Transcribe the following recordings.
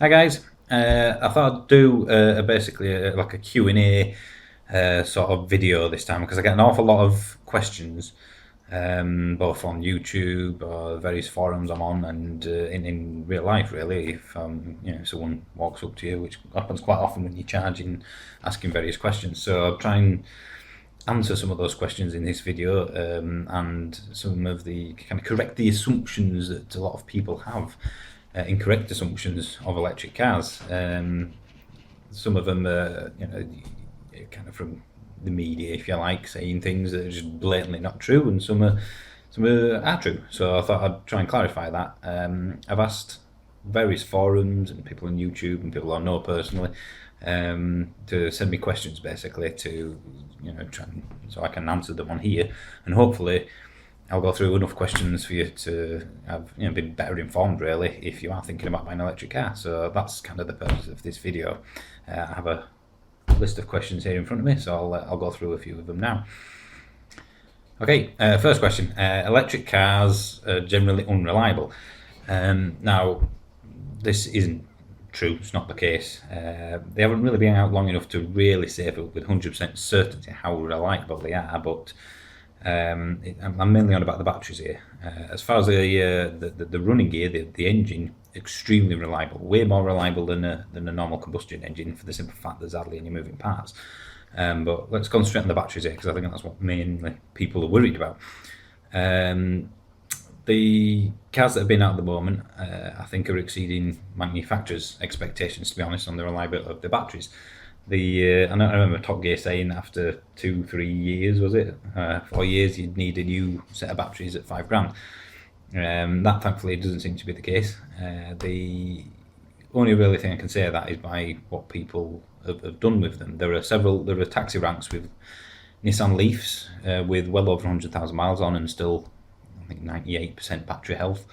Hi guys, I thought I'd do basically like a Q&A sort of video this time because I get an awful lot of questions both on YouTube or various forums I'm on and in real life really if someone walks up to you, which happens quite often when you're charging, asking various questions. So I'll try and answer some of those questions in this video and some of the kind of correct the assumptions that a lot of people have, incorrect assumptions of electric cars. Some of them are, kind of from the media, if you like, saying things that are just blatantly not true, and some are true. So I thought I'd try and clarify that. I've asked various forums and people on YouTube and people I know personally to send me questions basically to try and, so I can answer them on here, and hopefully I'll go through enough questions for you to have be better informed really if you are thinking about buying an electric car. So that's kind of the purpose of this video. I have a list of questions here in front of me, so I'll go through a few of them now. Okay, first question. Electric cars are generally unreliable. Now, this isn't true, it's not the case. They haven't really been out long enough to really say with 100% certainty how reliable they are, but I'm mainly on about the batteries here. As far as the running gear, the engine, extremely reliable, way more reliable than a normal combustion engine, for the simple fact there's hardly any moving parts. But let's concentrate on the batteries here because I think that's what mainly people are worried about. The cars that have been out at the moment, I think, are exceeding manufacturers' expectations, to be honest, on the reliability of the batteries. I remember Top Gear saying after 2-3 years, was it 4 years, you'd need a new set of batteries at £5,000. That thankfully doesn't seem to be the case. The only really thing I can say of that is by what people have done with them. There are taxi ranks with Nissan Leafs with well over 100,000 miles on and still, I think, 98% battery health.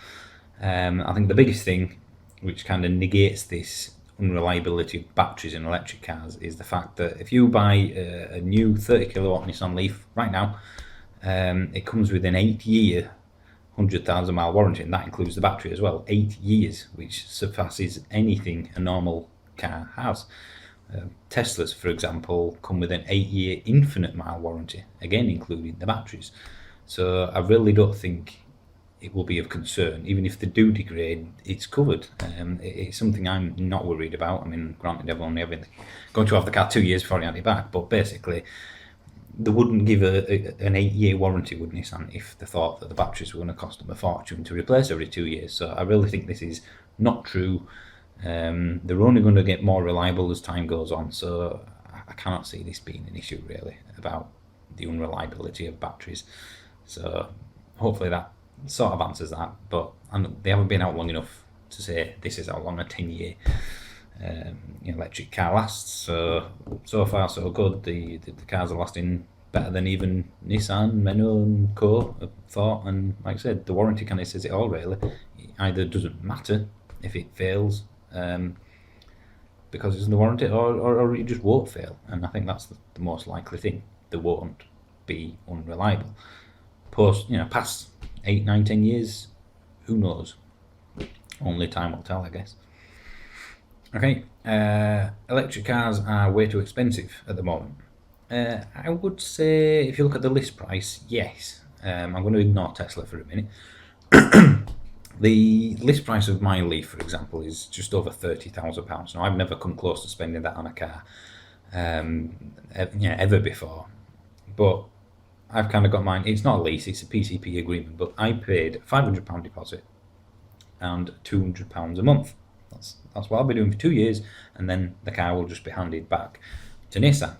I think the biggest thing which kind of negates this unreliability of batteries in electric cars is the fact that if you buy a new 30 kilowatt Nissan Leaf right now, it comes with an 8-year 100,000 mile warranty, and that includes the battery as well. 8 years, which surpasses anything a normal car has. Teslas, for example, come with an 8-year infinite mile warranty, again including the batteries. So I really don't think it will be of concern. Even if they do degrade, it's covered. It's something I'm not worried about. I mean, granted, everyone going to have the car 2 years before you had it back, but basically they wouldn't give an 8-year warranty, would Nissan, if they thought that the batteries were going to cost them a fortune to replace every 2 years. So I really think this is not true. They're only going to get more reliable as time goes on, so I cannot see this being an issue really about the unreliability of batteries. So hopefully that sort of answers that, but they haven't been out long enough to say this is how long a 10-year electric car lasts. So far so good. The cars are lasting better than even Nissan, Renault and Co have thought, and like I said, the warranty kind of says it all really. It either doesn't matter if it fails because it's in the warranty, or it just won't fail, and I think that's the most likely thing. They won't be unreliable. Past 8, 9, 10 years, who knows? Only time will tell, I guess. Okay, electric cars are way too expensive at the moment. I would say, if you look at the list price, yes. I'm going to ignore Tesla for a minute. The list price of my Leaf, for example, is just over £30,000. Now, I've never come close to spending that on a car, ever before. But I've kind of got mine. It's not a lease; it's a PCP agreement. But I paid £500 deposit and £200 a month. That's what I'll be doing for 2 years, and then the car will just be handed back to Nissan.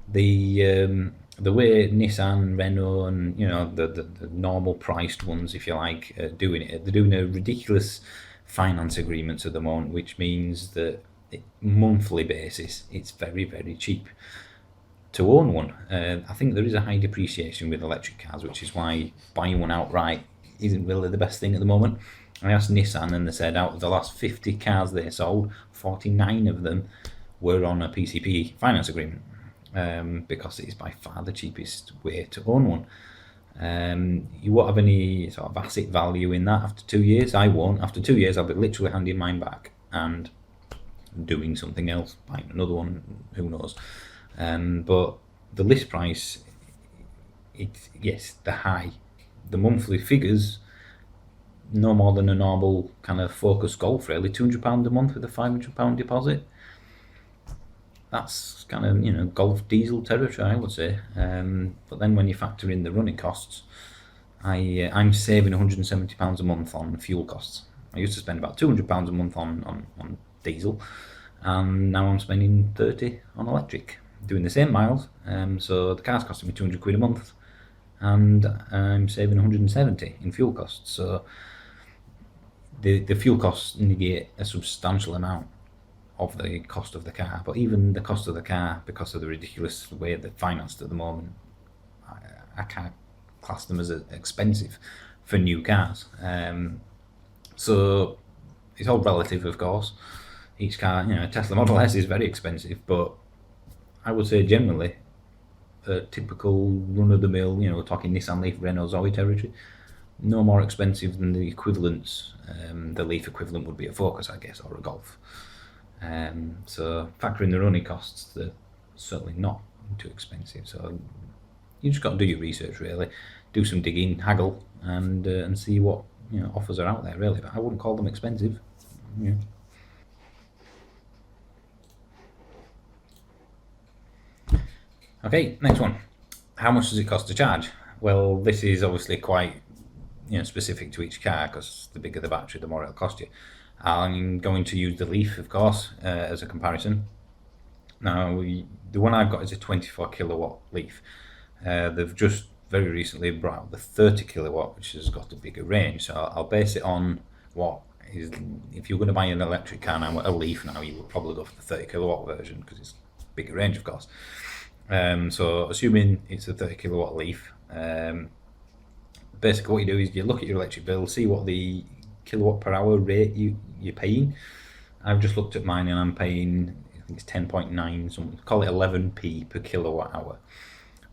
The way Nissan, Renault, and the normal priced ones, if you like, are doing it, they're doing a ridiculous finance agreements at the moment, which means that monthly basis it's very, very cheap to own one. I think there is a high depreciation with electric cars, which is why buying one outright isn't really the best thing at the moment. I asked Nissan and they said out of the last 50 cars they sold, 49 of them were on a PCP finance agreement, because it is by far the cheapest way to own one. You won't have any sort of asset value in that after 2 years. I won't. After 2 years, I'll be literally handing mine back, and doing something else, buying another one, who knows. But the list price, it's, yes, the monthly figures, no more than a normal kind of Focus Golf, really. £200 a month with a £500 deposit. That's kind of, golf diesel territory, I would say. But then when you factor in the running costs, I'm saving £170 a month on fuel costs. I used to spend about £200 a month on diesel, and now I'm spending 30 on electric, doing the same miles. So the car's costing me £200 a month, and I'm saving 170 in fuel costs. So the fuel costs negate a substantial amount of the cost of the car. But even the cost of the car, because of the ridiculous way they're financed at the moment, I can't class them as expensive for new cars. So it's all relative, of course. Each car, Tesla Model S is very expensive, but I would say generally a typical run-of-the-mill, we're talking Nissan Leaf, Renault Zoe territory, no more expensive than the equivalents. The Leaf equivalent would be a Focus, I guess, or a Golf. So factoring the running costs, they're certainly not too expensive. So you just got to do your research, really, do some digging, haggle, and see what offers are out there, really. But I wouldn't call them expensive. Yeah. Okay, next one. How much does it cost to charge? Well, this is obviously quite specific to each car, because the bigger the battery, the more it'll cost you. I'm going to use the Leaf, of course, as a comparison. Now, the one I've got is a 24 kilowatt Leaf. They've just very recently brought out the 30 kilowatt, which has got a bigger range. So I'll base it on what is, if you're going to buy an electric car now, a Leaf now, you would probably go for the 30 kilowatt version because it's bigger range, of course. So assuming it's a 30 kilowatt Leaf, basically what you do is you look at your electric bill, see what the kilowatt per hour rate you're paying. I've just looked at mine and I'm paying, I think it's 10.9, something, call it 11p per kilowatt hour.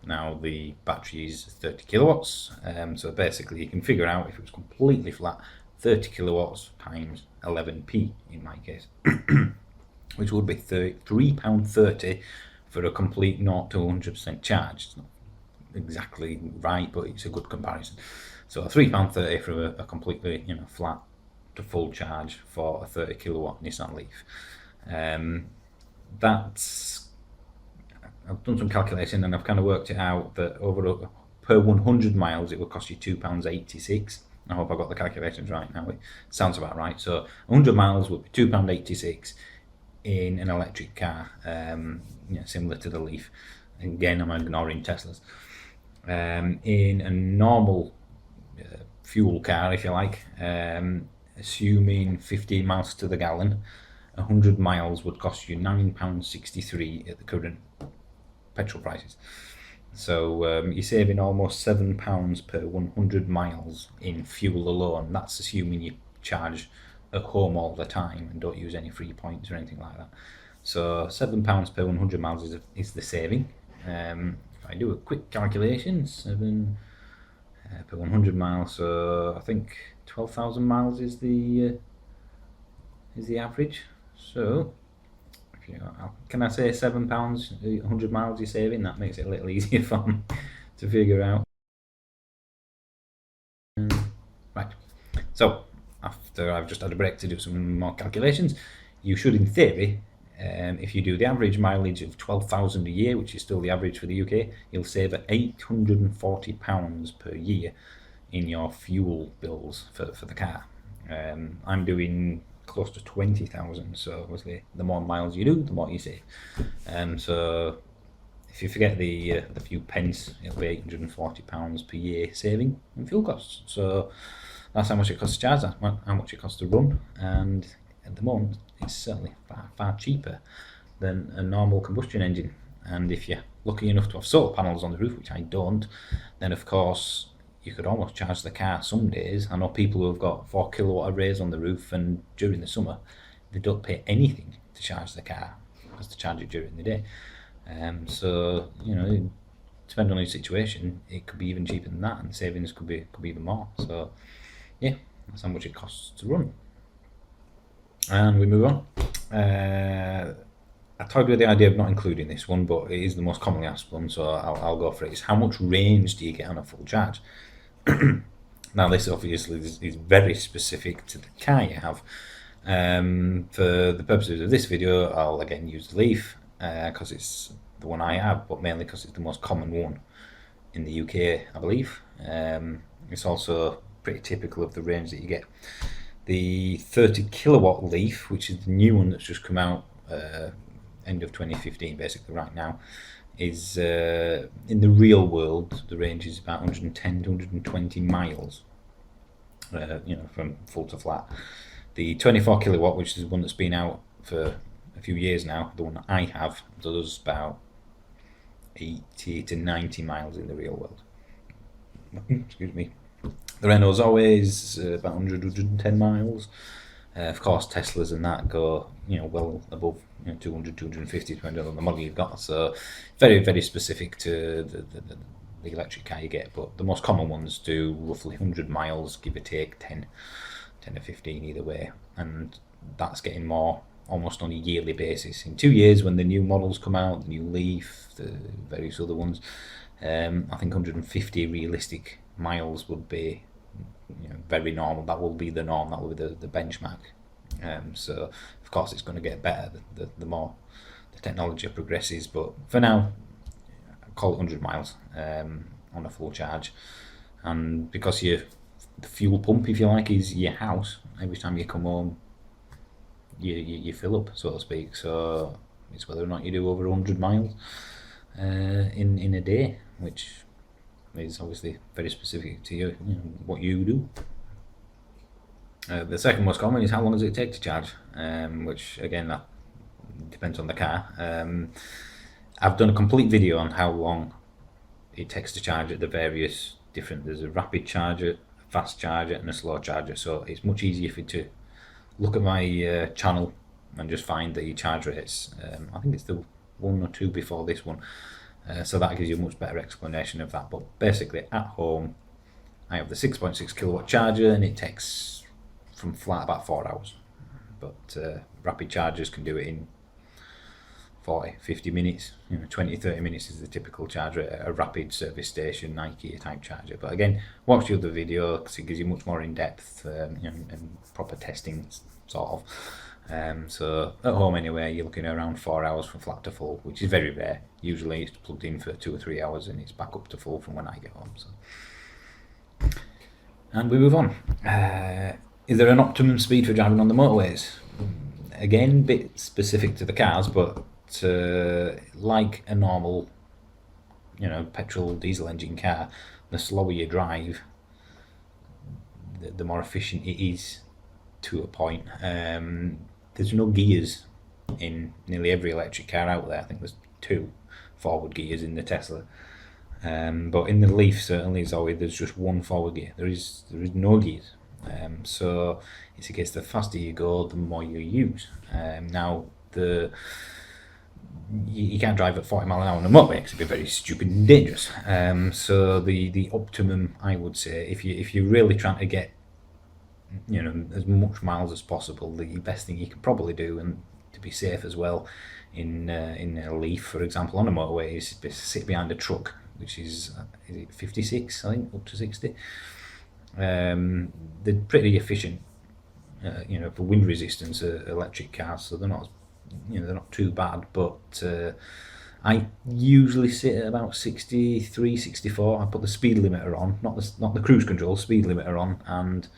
Now the battery is 30 kilowatts, so basically you can figure out if it was completely flat, 30 kilowatts times 11p in my case, which would be £3.30 for a complete 0 to 100% charge. It's not exactly right, but it's a good comparison. So £3.30 for a completely flat to full charge for a 30 kilowatt Nissan Leaf. That's, I've done some calculation and I've kind of worked it out that per 100 miles it will cost you £2.86. I hope I got the calculations right now. It sounds about right. So 100 miles would be £2.86 in an electric car, similar to the Leaf. Again, I'm ignoring Teslas. In a normal fuel car, if you like, assuming 15 miles to the gallon, 100 miles would cost you £9.63 at the current petrol prices. So you're saving almost £7 per 100 miles in fuel alone. That's assuming you charge at home all the time and don't use any free points or anything like that. So £7 per 100 miles is the saving. If I do a quick calculation, 7 per 100 miles, so I think 12,000 miles is the average. So can I say £7 100 miles you're saving? That makes it a little easier for me to figure out. Right, so after I've just had a break to do some more calculations, you should, in theory, if you do the average mileage of 12,000 a year, which is still the average for the UK, you'll save at £840 per year in your fuel bills for the car. I'm doing close to 20,000, so obviously the more miles you do, the more you save. So if you forget the few pence, it'll be £840 per year saving in fuel costs. So that's how much it costs to charge, that's how much it costs to run, and at the moment it's certainly far cheaper than a normal combustion engine. And if you're lucky enough to have solar panels on the roof, which I don't, then of course you could almost charge the car some days. I know people who have got 4 kilowatt arrays on the roof, and during the summer they don't pay anything to charge the car because to charge it during the day. So depending on your situation, it could be even cheaper than that, and the savings could be even more. So yeah, that's how much it costs to run. And we move on. I toyed with the idea of not including this one, but it is the most commonly asked one, so I'll go for it. It's how much range do you get on a full charge? Now, this obviously is very specific to the car you have. For the purposes of this video, I'll again use the Leaf because it's the one I have, but mainly because it's the most common one in the UK, I believe. It's also pretty typical of the range that you get. The 30 kilowatt Leaf, which is the new one that's just come out end of 2015, basically right now, is in the real world the range is about 110 to 120 miles, from full to flat. The 24 kilowatt, which is the one that's been out for a few years now, the one that I have, does about 80 to 90 miles in the real world. Excuse me. The Renault's always about 100, 110 miles. Of course, Teslas and that go, well above 200, 250, depending on the model you've got. So, very, very specific to the electric car you get. But the most common ones do roughly 100 miles, give or take 10 to 15 either way. And that's getting more almost on a yearly basis. In 2 years, when the new models come out, the new Leaf, the various other ones, I think 150 realistic miles would be very normal. That will be the norm. That will be the benchmark. So of course it's going to get better the more the technology progresses. But for now, I call it 100 miles on a full charge. And because the fuel pump, if you like, is your house, every time you come home, you fill up, so to speak. So it's whether or not you do over 100 miles in a day, which is obviously very specific to you, what you do. The second most common is how long does it take to charge, which again that depends on the car. I've done a complete video on how long it takes to charge at the various different. There's a rapid charger, a fast charger, and a slow charger. So it's much easier for you to look at my channel and just find the charge rates. I think it's the one or two before this one. So that gives you a much better explanation of that. But basically, at home, I have the 6.6 kilowatt charger, and it takes from flat about 4 hours. But rapid chargers can do it in 40, 50 minutes. 20, 30 minutes is the typical charger at a rapid service station, Nike type charger. But again, watch the other video because it gives you much more in depth and proper testing sort of. So at home anyway, you're looking around 4 hours from flat to full, which is very rare. Usually it's plugged in for 2 or 3 hours and it's back up to full from when I get home. So, and we move on. Is there an optimum speed for driving on the motorways? Again, bit specific to the cars, but like a normal, petrol diesel engine car, the slower you drive, the more efficient it is to a point. There's no gears in nearly every electric car out there. I think there's 2 forward gears in the Tesla. But in the Leaf, certainly, there's just 1 forward gear. There is no gears. So it's a case the faster you go, the more you use. Now, you can't drive at 40 miles an hour on a motorway because it'd be very stupid and dangerous. So the optimum, I would say, if you're really trying to get as much miles as possible, the best thing you can probably do, and to be safe as well, in a Leaf, for example, on a motorway, is sit behind a truck, which is it 56, I think, up to 60. They're pretty efficient, for wind resistance, electric cars, so they're not, they're not too bad. But I usually sit at about 63, 64. I put the speed limiter on, not the cruise control, speed limiter on, and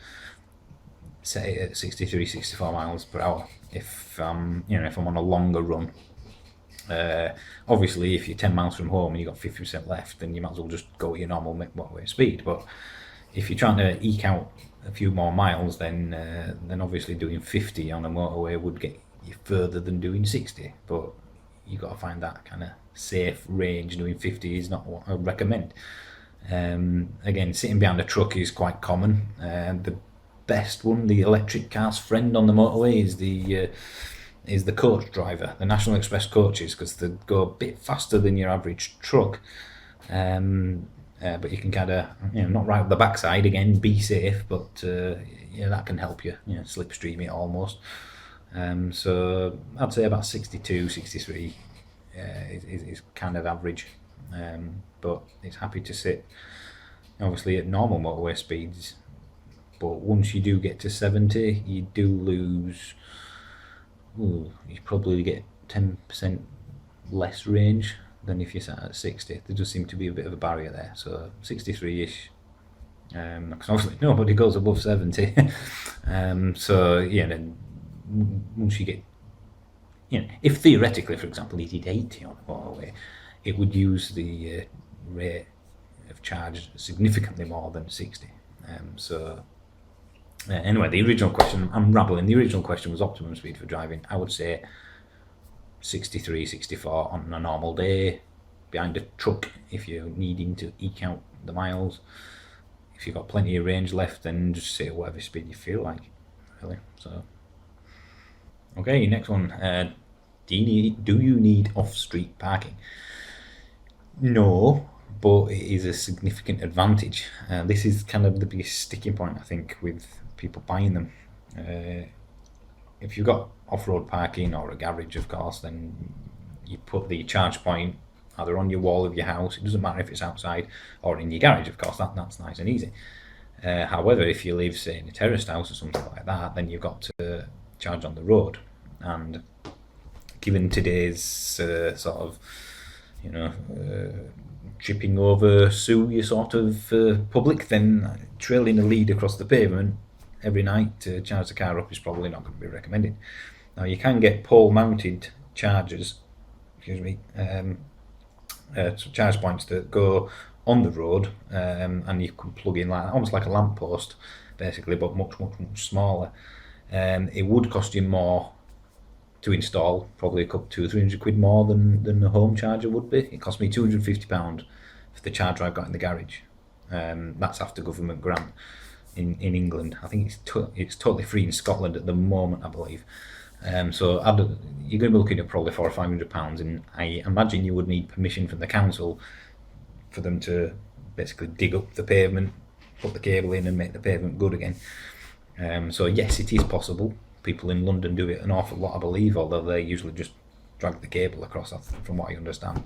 set it at 63, 64 miles per hour. If I'm on a longer run. Obviously, if you're 10 miles from home and you've got 50% left, then you might as well just go at your normal motorway speed. But if you're trying to eke out a few more miles, then obviously doing 50 on a motorway would get you further than doing 60. But you've got to find that kind of safe range. Doing 50 is not what I would recommend. Again, sitting behind a truck is quite common. The best one, the electric car's friend on the motorway, is the coach driver, the National Express coaches, because they go a bit faster than your average truck. But you can kind of, not right up the backside, again, be safe, but that can help you, slipstream it almost. So I'd say about 62, 63 is kind of average. But it's happy to sit obviously at normal motorway speeds. But once you do get to 70, you do lose. You probably get 10% less range than if you sat at 60. There does seem to be a bit of a barrier there. So 63-ish. Because obviously nobody goes above 70. So yeah, then once you get, if theoretically, for example, you did 80 on the motorway, it would use the rate of charge significantly more than 60. Anyway, the original question, I'm rambling, the original question was optimum speed for driving. I would say 63, 64 on a normal day, behind a truck if you're needing to eke out the miles. If you've got plenty of range left, then just sit at whatever speed you feel like, really. So, okay, next one. Do you need off-street parking? No, but it is a significant advantage. This is kind of the biggest sticking point, I think, with people buying them. If you've got off-road parking or a garage, of course, then you put the charge point either on your wall of your house. It doesn't matter if it's outside or in your garage, of course. That's nice and easy. However, if you live, say, in a terraced house or something like that, then you've got to charge on the road. And given today's sort of, tripping over sewer sort of public, then trailing a lead across the pavement every night to charge the car up is probably not going to be recommended. Now, you can get pole-mounted chargers, charge points that go on the road, and you can plug in almost like a lamppost, basically, but much smaller. It would cost you more to install, probably a couple, 200 or 300 quid more than the home charger would be. It cost me £250 for the charger I've got in the garage. That's after government grant in England. I think it's totally free in Scotland at the moment, I believe. So you're going to be looking at probably £400 or £500, and I imagine you would need permission from the council for them to basically dig up the pavement, put the cable in, and make the pavement good again. So yes, it is possible. People in London do it an awful lot, I believe, although they usually just drag the cable across, from what I understand.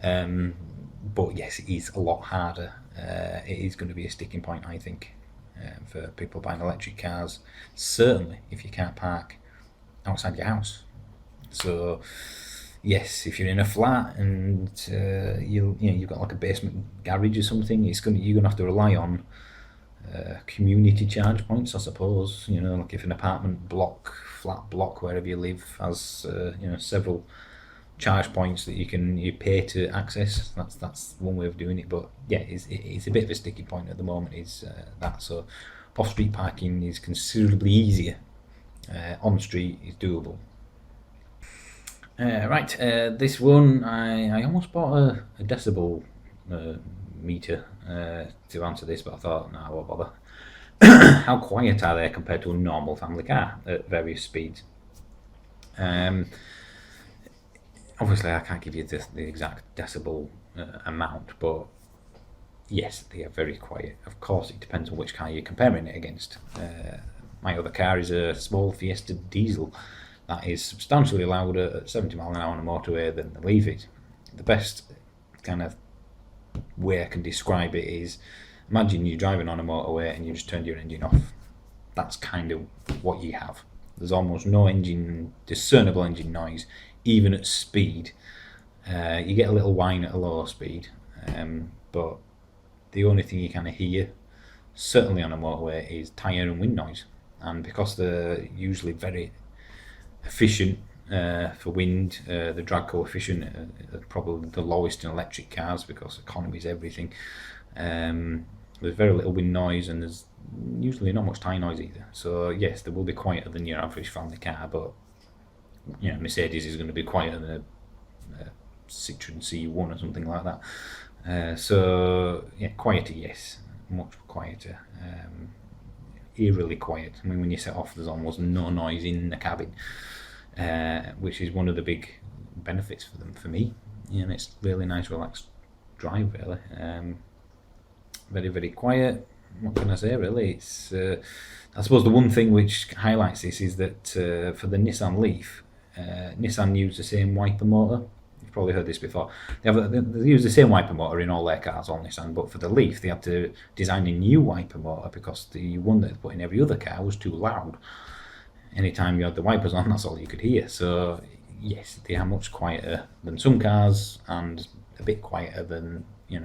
But yes, it is a lot harder. It is going to be a sticking point, I think, for people buying electric cars. Certainly, if you can't park outside your house. So yes, if you're in a flat and you've got like a basement garage or something, you're going to have to rely on community charge points, I suppose. Like if an apartment block, flat block, wherever you live, has several charge points that you pay to access. That's one way of doing it. But yeah, it's a bit of a sticky point at the moment. Is that so? Off-street parking is considerably easier. On street is doable. Right, this one I almost bought a decibel meter to answer this, but I thought, no, I won't bother. How quiet are they compared to a normal family car at various speeds? Obviously, I can't give you the exact decibel amount, but yes, they are very quiet. Of course, it depends on which car you're comparing it against. My other car is a small Fiesta diesel that is substantially louder at 70 mile an hour on a motorway than the Leaf is. The best kind of way I can describe it is, imagine you're driving on a motorway and you just turned your engine off. That's kind of what you have. There's almost no discernible engine noise, even at speed. You get a little whine at a lower speed, but the only thing you kind of hear, certainly on a motorway, is tyre and wind noise. And because they're usually very efficient for wind, the drag coefficient are probably the lowest in electric cars because economy is everything. There's very little wind noise, and there's usually not much tyre noise either. So yes, they will be quieter than your average family car, but Mercedes is going to be quieter than a Citroen C1 or something like that. So yeah, quieter, yes, much quieter. Eerily quiet. I mean, when you set off, there's almost no noise in the cabin, which is one of the big benefits for them. For me, it's really nice, relaxed drive. Really, very very quiet. what can I say really? It's I suppose the one thing which highlights this is that for the Nissan Leaf, Nissan use the same wiper motor. You've probably heard this before. They use the same wiper motor in all their cars, all Nissan, but for the Leaf they had to design a new wiper motor because the one that they put in every other car was too loud. Anytime you had the wipers on, that's all you could hear. So yes, they are much quieter than some cars and a bit quieter than your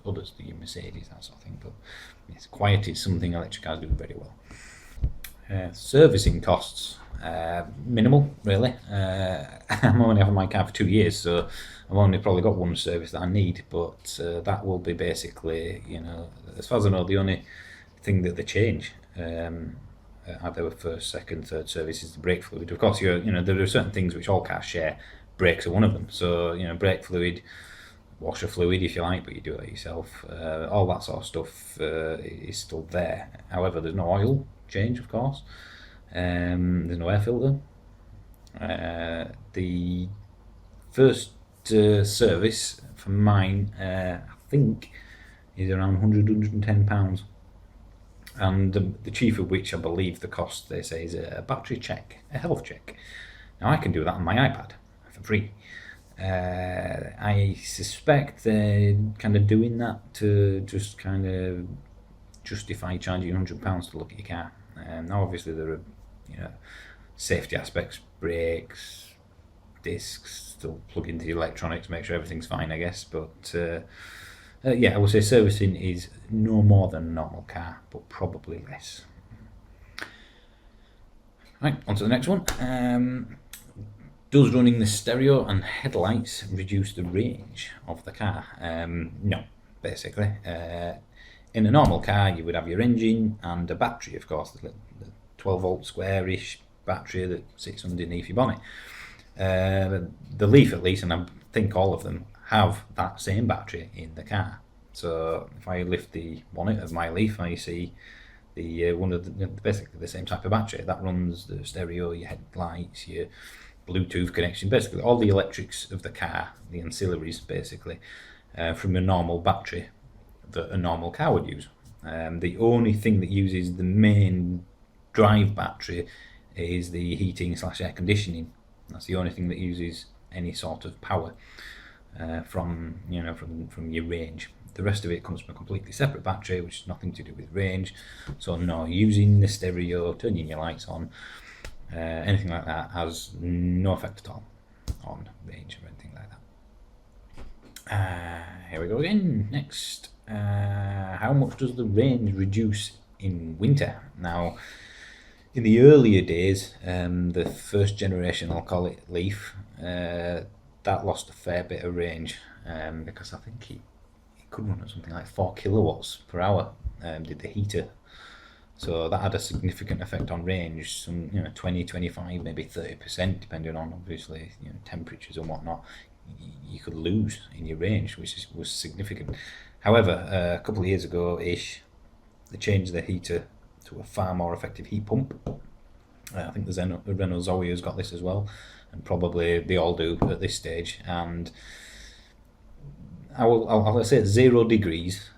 others, your Mercedes, that sort of thing. But yes, quiet is something electric cars do very well. Servicing costs, minimal really. I'm only having my car for 2 years, so I've only probably got one service that I need, but that will be basically, as far as I know, the only thing that they change either first, second, third service is the brake fluid. Of course, there are certain things which all cars share. Brakes are one of them. So brake fluid, washer fluid if you like, but you do it yourself. All that sort of stuff is still there. However, there's no oil change, of course. There's no air filter. The first service for mine, I think, is around £110. And the chief of which I believe the cost, they say, is a battery check, a health check. Now I can do that on my iPad for free. I suspect they're kind of doing that to just kind of justify charging £100 to look at your car. Now obviously there are safety aspects, brakes, discs, still plug into the electronics, make sure everything's fine, I guess. But I would say servicing is no more than a normal car, but probably less. Right, on to the next one. Does running the stereo and headlights reduce the range of the car? No, basically. In a normal car, you would have your engine and a battery, of course, the 12-volt square-ish battery that sits underneath your bonnet. The Leaf, at least, and I think all of them, have that same battery in the car. So if I lift the bonnet of my Leaf, I see basically the same type of battery that runs the stereo, your headlights, your Bluetooth connection, basically all the electrics of the car, the ancillaries basically, from a normal battery that a normal car would use. The only thing that uses the main drive battery is the heating / air conditioning. That's the only thing that uses any sort of power from your range. The rest of it comes from a completely separate battery, which has nothing to do with range. So no, using the stereo, turning your lights on, anything like that has no effect at all on range or anything like that. Here we go again. Next, how much does the range reduce in winter? Now, in the earlier days, the first generation, I'll call it Leaf, that lost a fair bit of range because I think it could run at something like 4 kilowatts per hour, did the heater. So that had a significant effect on range, some 20, 25, maybe 30%, depending on obviously temperatures and whatnot. You could lose in your range, which was significant. However, a couple of years ago-ish, they changed the heater to a far more effective heat pump. I think the Renault Zoe has got this as well, and probably they all do at this stage. And I'll say 0 degrees.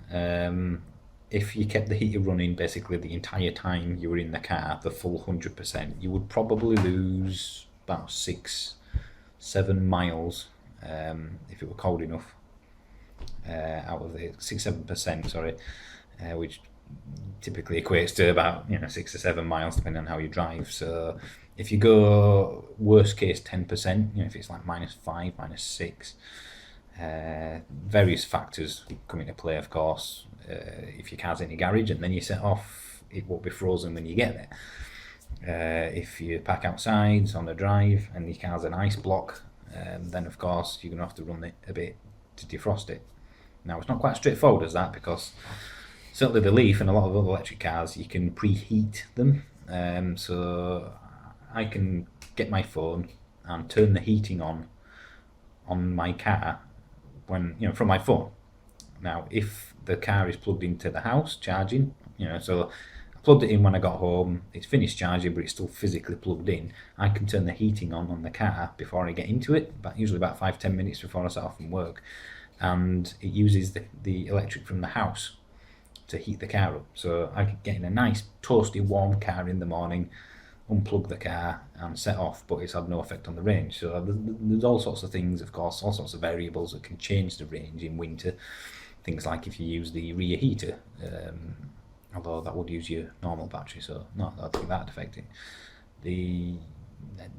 If you kept the heater running basically the entire time you were in the car, the full 100%, you would probably lose about 6-7 miles if it were cold enough. Out of the 6-7%, sorry, which typically equates to about 6 or 7 miles depending on how you drive. So if you go worst case 10%, if it's like -5, -6, various factors come into play, of course. If your car's in your garage and then you set off, it won't be frozen when you get there. If you park outside on a drive and your car's an ice block, then of course you're going to have to run it a bit to defrost it. Now it's not quite straightforward as that, because certainly the Leaf and a lot of other electric cars, you can preheat them. So I can get my phone and turn the heating on my car from my phone. Now if the car is plugged into the house charging, so I plugged it in when I got home, it's finished charging but it's still physically plugged in, I can turn the heating on the car before I get into it, but usually about 5-10 minutes before I set off from work, and it uses the electric from the house to heat the car up. So I could get in a nice toasty warm car in the morning, unplug the car and set off, but it's had no effect on the range. So there's all sorts of things, of course, all sorts of variables that can change the range in winter. Things like if you use the rear heater, although that would use your normal battery, so no, I don't think that'd affect it. The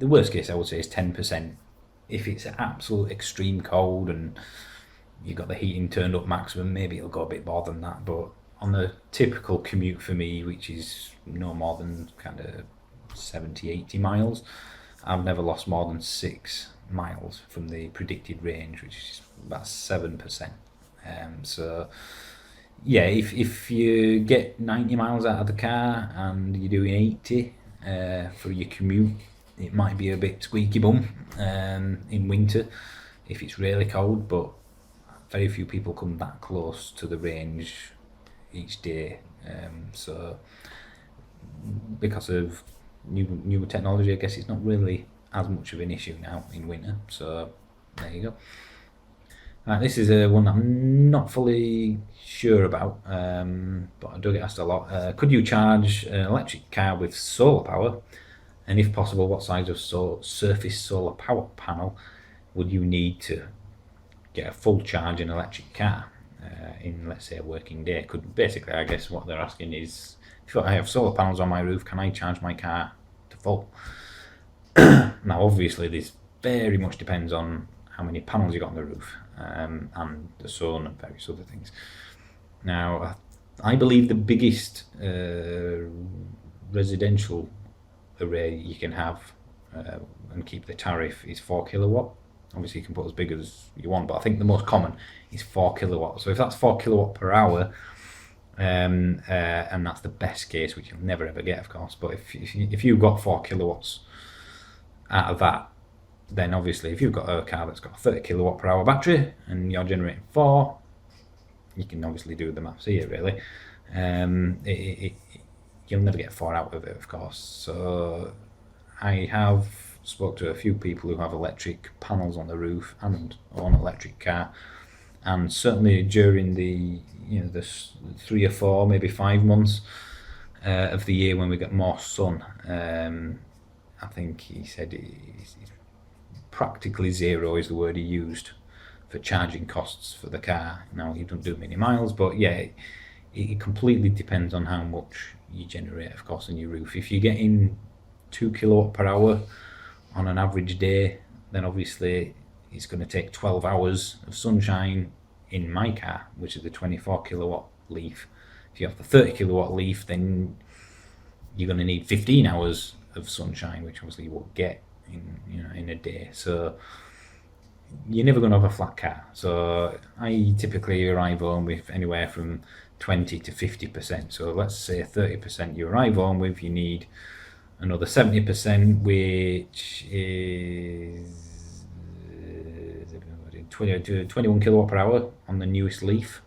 worst case I would say is 10%. If it's absolute extreme cold and you've got the heating turned up maximum, maybe it'll go a bit more than that. But on the typical commute for me, which is no more than kind of 70-80 miles, I've never lost more than 6 miles from the predicted range, which is about 7%. So yeah, if you get 90 miles out of the car and you're doing 80 for your commute, it might be a bit squeaky bum in winter if it's really cold, but very few people come that close to the range each day. So because of new technology, I guess it's not really as much of an issue now in winter. So there you go. This is one I'm not fully sure about, but I do get asked a lot. Could you charge an electric car with solar power? And if possible, what size of surface solar power panel would you need to get a full charge in an electric car in, let's say, a working day? Basically, I guess what they're asking is, if I have solar panels on my roof, can I charge my car to full? Now, obviously, this very much depends on how many panels you got on the roof and the sun and various other things. Now, I believe the biggest residential array you can have and keep the tariff is 4 kilowatt. Obviously you can put as big as you want, but I think the most common is 4 kilowatt. So if that's 4 kilowatt per hour, and that's the best case, which you'll never ever get, of course, but if you've got 4 kilowatts out of that, then obviously if you've got a car that's got a 30 kilowatt per hour battery and you're generating 4, you can obviously do the maths here really. You'll never get 4 out of it, of course. So I have spoke to a few people who have electric panels on the roof and own an electric car, and certainly during the the 3 or 4, maybe 5 months of the year when we get more sun, I think he said it's practically zero is the word he used for charging costs for the car. Now he doesn't do many miles, but yeah, it completely depends on how much you generate, of course, on your roof. If you're getting 2 kilowatt per hour on an average day, then obviously it's going to take 12 hours of sunshine in my car, which is the 24 kilowatt Leaf. If you have the 30 kilowatt Leaf, then you're going to need 15 hours of sunshine, which obviously you won't get in a day. So you're never going to have a flat car. So I typically arrive home with anywhere from 20 to 50%. So let's say 30% you arrive home with, you need another 70%, which is 21 kilowatt per hour on the newest Leaf.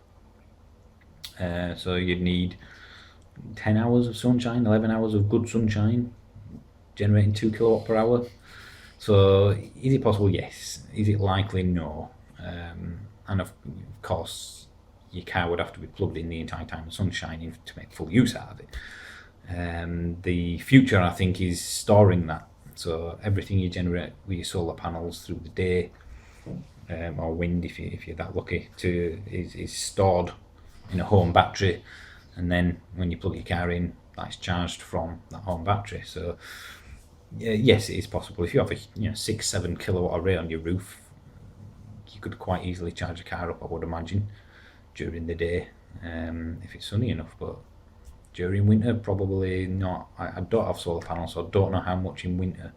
So you'd need 10 hours of sunshine, 11 hours of good sunshine, generating 2 kilowatt per hour. So is it possible? Yes. Is it likely? No. And of course, your car would have to be plugged in the entire time the sun's shining to make full use out of it. The future, I think, is storing that. So everything you generate with your solar panels through the day, or wind, if you're that lucky, is stored in a home battery, and then when you plug your car in, that's charged from that home battery. So yes, it is possible. If you have a 6-7 kilowatt array on your roof, you could quite easily charge a car up, I would imagine, during the day, if it's sunny enough. But during winter, probably not. I don't have solar panels, so I don't know how much in winter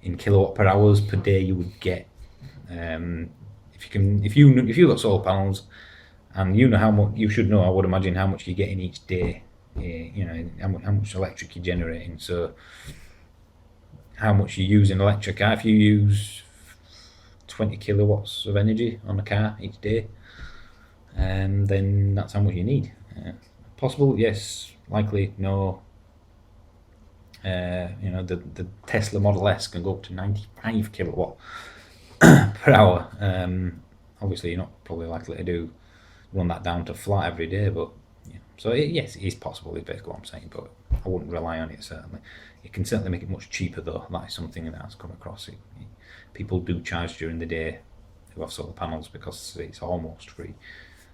in kilowatt per hours per day you would get. If you've got solar panels and you know how much, you should know, I would imagine, how much you get in each day. How much electric you're generating. So how much you use in an electric car. If you use 20 kilowatts of energy on a car each day, then that's how much you need. Possible? Yes. Likely? No. The Tesla Model S can go up to 95 kilowatt per hour. Obviously, you're not probably likely to run that down to flat every day, but So yes, it is possible, is basically what I'm saying, but I wouldn't rely on it, certainly. It can certainly make it much cheaper, though. That is something that has come across. People do charge during the day who have solar panels because it's almost free,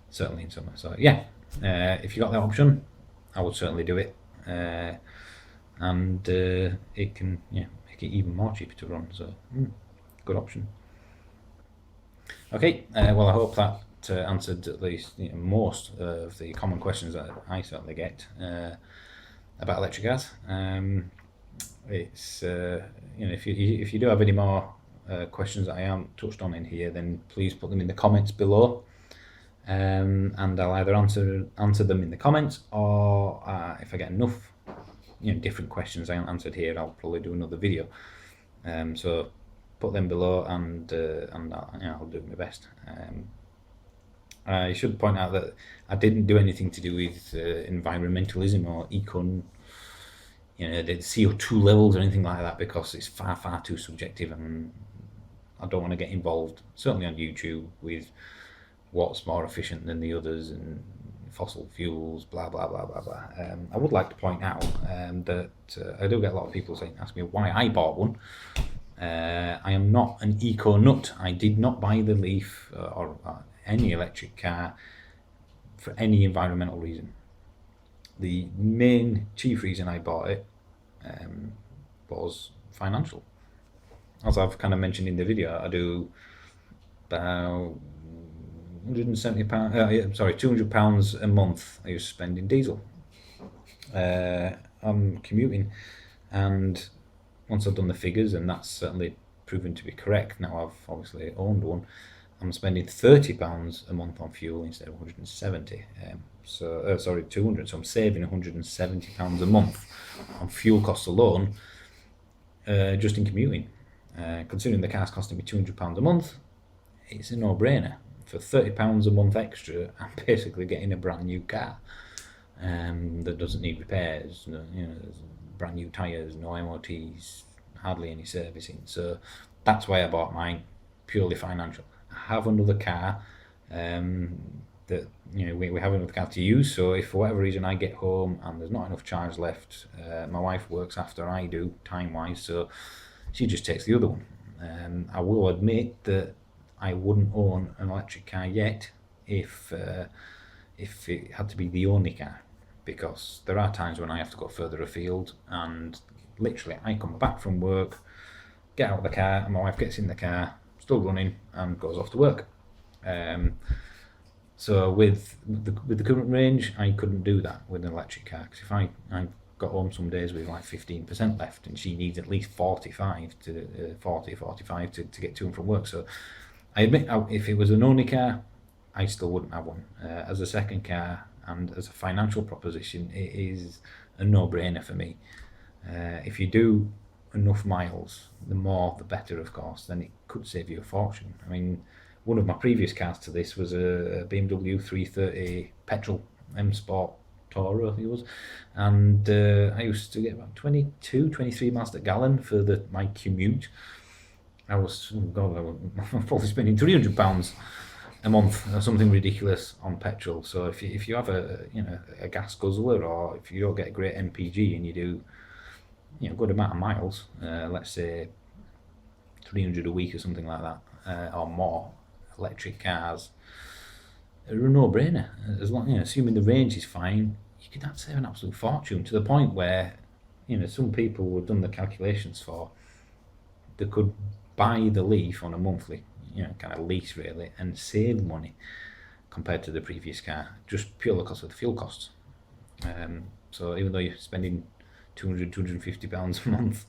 certainly in summer. So yeah, if you got that option, I would certainly do it. And it can make it even more cheaper to run, so good option. Okay, well, I hope that answered at least most of the common questions that I certainly get about electric cars. It's if you do have any more questions that I haven't touched on in here, then please put them in the comments below, and I'll either answer them in the comments, or if I get enough different questions I haven't answered here, I'll probably do another video. So put them below, and I'll do my best. I should point out that I didn't do anything to do with environmentalism or the CO2 levels or anything like that, because it's far too subjective, and I don't want to get involved, certainly on YouTube, with what's more efficient than the others and fossil fuels, blah blah blah blah blah. I would like to point out that I do get a lot of people ask me why I bought one. I am not an eco nut. I did not buy the Leaf or any electric car for any environmental reason. The main chief reason I bought it was financial. As I've kind of mentioned in the video, I do about £200 a month I used to spend in diesel. I'm commuting, and once I've done the figures, and that's certainly proven to be correct, now I've obviously owned one, I'm spending £30 a month on fuel instead of 170. 200. So I'm saving £170 a month on fuel costs alone, just in commuting. Considering the car's costing me £200 a month, it's a no-brainer. For £30 a month extra, I'm basically getting a brand new car that doesn't need repairs. There's brand new tyres, no MOTs, hardly any servicing. So that's why I bought mine, purely financial. I have another car that we have another car to use. So if for whatever reason I get home and there's not enough charge left, my wife works after I do time-wise, so she just takes the other one. I will admit that I wouldn't own an electric car yet if it had to be the only car, because there are times when I have to go further afield, and literally I come back from work, get out of the car, and my wife gets in the car, still running, and goes off to work. So with the current range, I couldn't do that with an electric car, because if I got home some days with like 15% left, and she needs at least 45 to get to and from work. So I admit, if it was an only car, I still wouldn't have one. As a second car and as a financial proposition, it is a no-brainer for me. If you do enough miles, the more the better, of course, then it could save you a fortune. I mean, one of my previous cars to this was a BMW 330 petrol M Sport Tourer, I think it was, and I used to get about 23 miles per gallon for my commute. I was probably spending £300 a month or something ridiculous on petrol. So if you have a gas guzzler, or if you don't get a great MPG and you do a good amount of miles, let's say 300 a week or something like that, or more, electric cars are a no-brainer. As long, assuming the range is fine, you could save an absolute fortune, to the point where some people who've done the calculations for, they could buy the Leaf on a monthly kind of lease, really, and save money compared to the previous car, just purely because of the fuel costs. So even though you're spending £250 a month,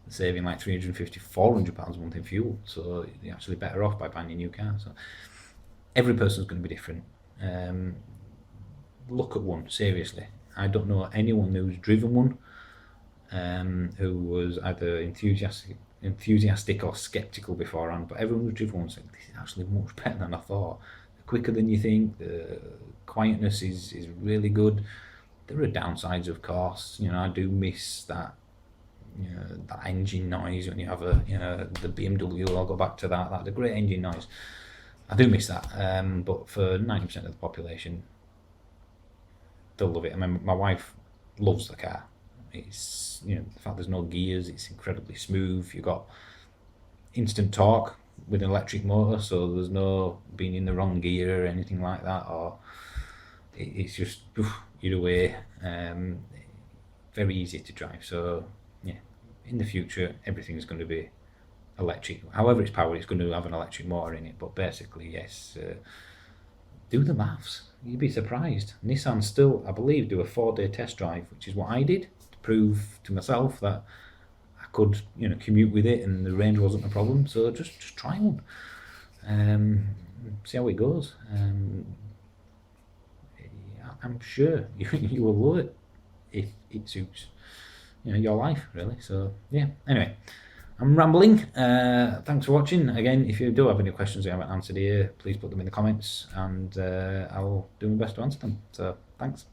saving like £350, £400 a month in fuel, so you're actually better off by buying a new car. So every person's going to be different. Look at one, seriously. I don't know anyone who's driven one who was either enthusiastic or skeptical beforehand, but everyone who's driven one said this is actually much better than I thought. Quicker than you think. The quietness is really good. There are downsides, of course. I do miss that that engine noise when you have the BMW. I'll go back to that. That's a great engine noise. I do miss that. But for 90% of the population, still love it. I mean, my wife loves the car. It's, you know, the fact there's no gears, it's incredibly smooth. You've got instant torque with an electric motor, so there's no being in the wrong gear or anything like that, or it's just you're away. Very easy to drive. So yeah, in the future everything's going to be electric. However it's powered, it's going to have an electric motor in it. But basically, yes, do the maths. You'd be surprised. Nissan still, I believe, do a 4-day test drive, which is what I did to prove to myself that I could, you know, commute with it and the range wasn't a problem. So just try one. See how it goes. I'm sure you will love it if it suits, you know, your life, really. So yeah. Anyway, I'm rambling. Thanks for watching. Again, if you do have any questions I haven't answered here, please put them in the comments, and I'll do my best to answer them. So thanks.